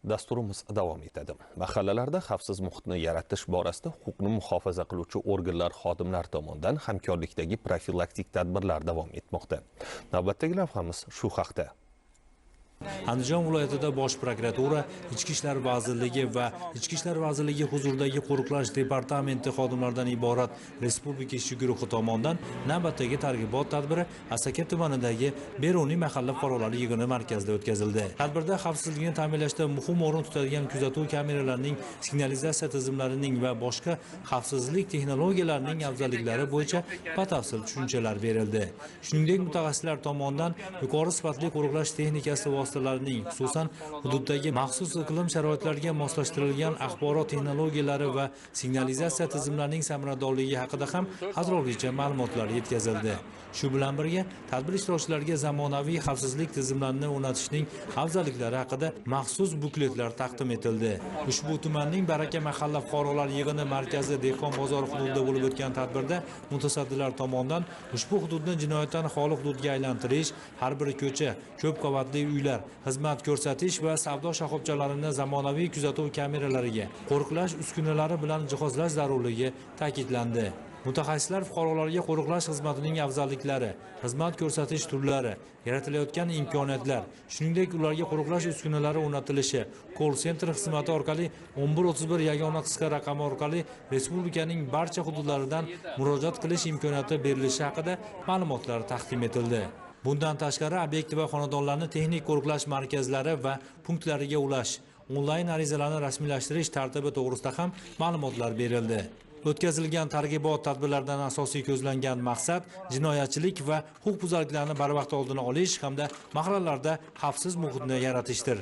Dasturimiz davom etadi. Mahallalarda xavfsiz muhitni yaratish borasida huquqni muhofaza qiluvchi organlar xodimlar tomonidan hamkorlikdagi profilaktik tadbirlar davom etmoqda. Navbatdagi lavhamiz shu haqda. Andijon viloyatida Bosh prokuratura, Ichki ishlar vazirligi va Ichki ishlar vazirligi huzuridagi qo'riqlash departamenti xodimlaridan iborat respublika ish guruhi tomonidan navbatdagi targ'ibot tadbiri Asaka tumanidagi Beruniy mahalla fuqarolar yig'ini markazida o'tkazildi. Tadbirda xavfsizlikni ta'minlashda muhim o'rin tutadigan kuzatuv kameralarining, signalizatsiya tizimlarining va boshqa xavfsizlik texnologiyalarining afzalliklari bo'yicha batafsil tushunchalar berildi. Shuningdek, mutaxassislar tomonidan yuqori sifatli qo'riqlash texnikasi vositalarining, xususan hududdagi maxsus iqlim sharoitlariga moslashtirilgan axborot texnologiyalari va signalizatsiya tizimlarining samaradorligi haqida ham atroflicha ma'lumotlar yetkazildi. Shu bilan birga tadbir ishtirokchilariga zamonaviy xavfsizlik tizimlarini o'rnatishning afzalliklari haqida maxsus bukletlar taqdim etildi. Ushbu tumanning Baraka mahalla fuqarolar yig'ini markazi Dehqon bozori hududida bo'lib o'tgan tadbirda mutasaddilar tomonidan ushbu hududni jinoyatdan xoli hududga aylantirish, har bir ko'cha, ko'p qavatli uylar, xizmat ko'rsatish va savdo shoxobchalarini zamonaviy kuzatuv kameralariga, qo'riqlash uskunalari bilan jihozlash zarurligi ta'kidlandi. Mutaxassislar fuqarolarga qo'riqlash xizmatining afzalliklari, xizmat ko'rsatish turlari, yaratilayotgan imkoniyatlar, shuningdek ularga qo'riqlash uskunalari o'rnatilishi, call center xizmati orqali 1131 yagona qisqa raqami orqali respublikaning barcha hududlaridan murojaat qilish imkoniyati berilishi haqida ma'lumotlar taqdim etildi. Bundan tashqari obyekt va xonadonlarni texnik qo'riqlash markazlari va punktlariga ulash, onlayn arizalarni rasmiylashtirish tartibi to'g'risida ham ma'lumotlar berildi. O'tkazilgan targ'ibot tadbirlaridan asosiy ko'zlangan maqsad jinoyatchilik va huquqbuzarliklarni barvaqt oldini olish hamda mahallalarda xavfsiz muhitni yaratishdir.